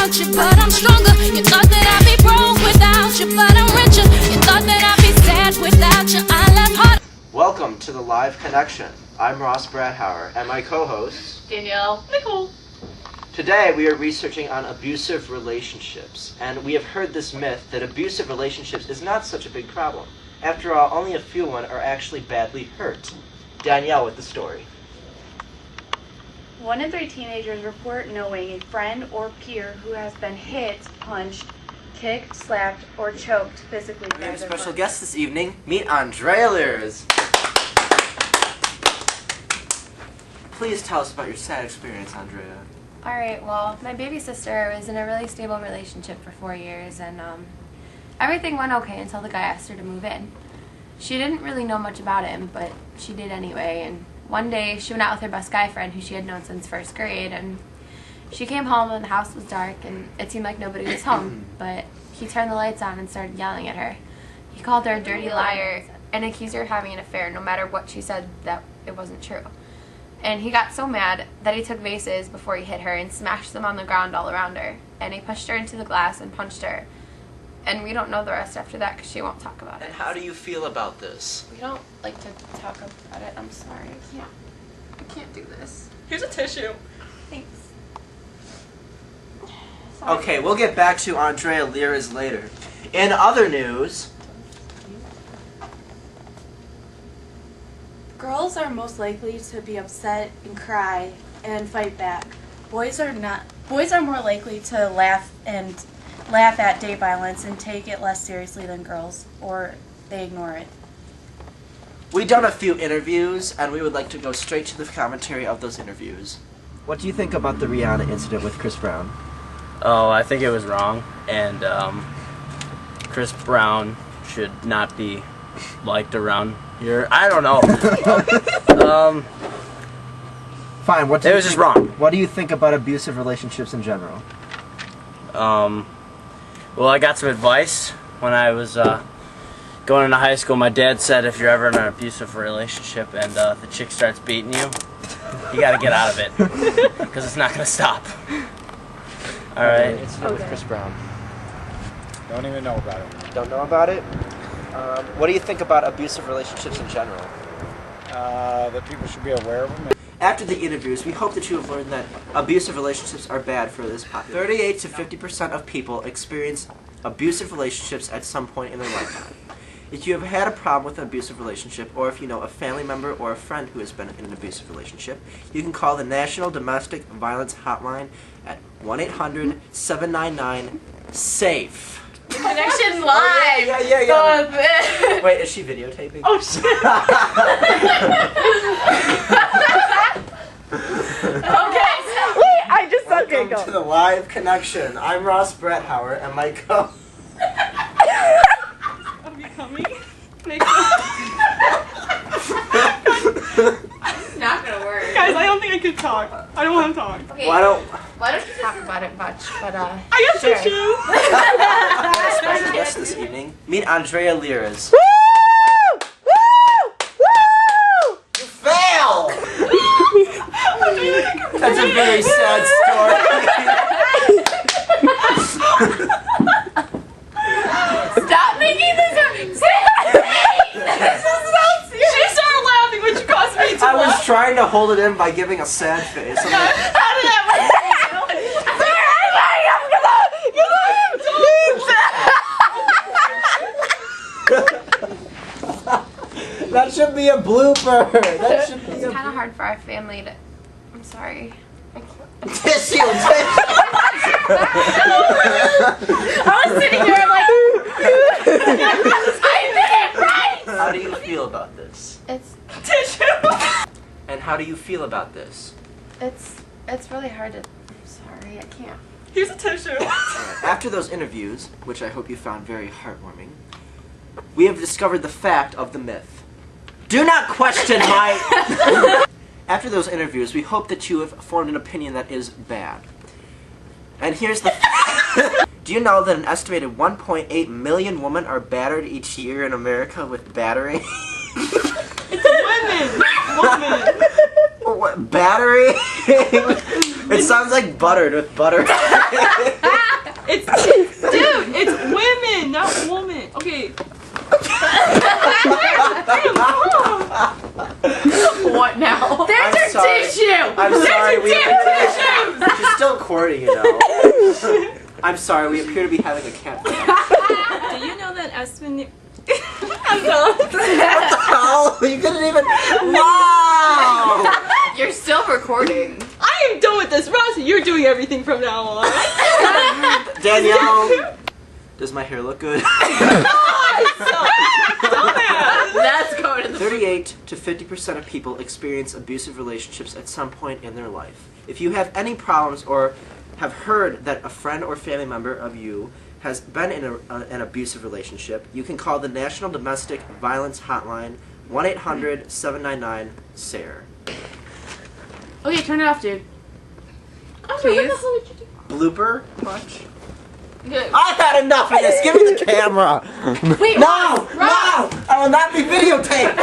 without you, but I'm stronger. You thought that I'd be broke without you, but I'm richer. You thought that I'd be sad without you, I laugh hard. Welcome to the Live Connection. I'm Ross Bradhauer, and my co-host, Danielle, Nicole. Today we are researching on abusive relationships, and we have heard this myth that abusive relationships is not such a big problem. After all, only a few are actually badly hurt. Danielle with the story. 1 in 3 teenagers report knowing a friend or peer who has been hit, punched, kicked, slapped, or choked physically. We have a special guest this evening. Meet Andrea Lears. Please tell us about your sad experience, Andrea. Alright, well, my baby sister was in a really stable relationship for 4 years, and everything went okay until the guy asked her to move in. She didn't really know much about him, but she did anyway, and one day she went out with her best guy friend who she had known since 1st grade, and she came home and the house was dark and it seemed like nobody was home, but he turned the lights on and started yelling at her. He called her a dirty liar and accused her of having an affair no matter what she said that it wasn't true. And he got so mad that he took vases before he hit her and smashed them on the ground all around her. And he pushed her into the glass and punched her. And we don't know the rest after that because she won't talk about it. And how do you feel about this? We don't like to talk about it. I'm sorry. I can't do this. Here's a tissue. Thanks. Okay, we'll get back to Andrea Lears later. In other news, Girls are most likely to be upset and cry and fight back. Boys are more likely to laugh at date violence and take it less seriously than girls, or they ignore it. we've done a few interviews, and we would like to go straight to the commentary of those interviews. What do you think about the Rihanna incident with Chris Brown? Oh, I think it was wrong, and Chris Brown should not be liked around here. I don't know. Fine. What do It you was just think- wrong. What do you think about abusive relationships in general? Well, I got some advice when I was going into high school. My dad said if you're ever in an abusive relationship and the chick starts beating you, you got to get out of it because it's not going to stop. All right. Incident with Chris Brown. Don't even know about it. Don't know about it? What do you think about abusive relationships in general? That people should be aware of them. After the interviews, we hope that you have learned that abusive relationships are bad for this population. 38 to 50% of people experience abusive relationships at some point in their lifetime. If you have had a problem with an abusive relationship, or if you know a family member or a friend who has been in an abusive relationship, you can call the National Domestic Violence Hotline at 1-800-799-SAFE. Connection live! Yeah. Wait, is she videotaping? Oh shit! Okay, wait, I just Welcome to the Live Connection. I'm Ross Bradhauer, and my co... I'm becoming. It's not gonna work. Guys, I don't think I can talk. I don't want to talk. Okay, Why don't you talk about it much? But I got sure. tissue. special guest this evening, meet Andrea Lears. Woo! Woo! You fail! That's a very sad story. Stop making this up! She started laughing when she caused me to I was trying to hold it in by giving a sad face. I'm like, How did that work? that should be a blooper. That should be it's a kind of hard for our family to. I'm sorry. tissue. I was sitting here like, I did it right! How do you feel about this? It's And how do you feel about this? it's really hard to. I'm sorry, I can't. Here's a tissue. After those interviews, which I hope you found very heartwarming, we have discovered the fact of the myth. Do not question my... After those interviews, we hope that you have formed an opinion that is bad. And here's the... Do you know that an estimated 1.8 million women are battered each year in America with battery? It's women. What, battery? It sounds like buttered with butter. What now? There's I'm your sorry. tissue! I'm sorry, we She's still recording, you know. I'm sorry, we appear to be having a cat fight. Do you know that Espen... I'm done. What the hell? You couldn't even... Wow! You're still recording. I am done with this. Rosie, you're doing everything from now on. Danielle, does my hair look good? That's going to the 38 to 50% of people experience abusive relationships at some point in their life. If you have any problems or have heard that a friend or family member of you has been in an abusive relationship, you can call the National Domestic Violence Hotline, 1-800-799-SARE. Okay, turn it off, dude. Please. Blooper much? Good. I've had enough of this! Give me the camera! Wait, No! No! I will not be videotaped!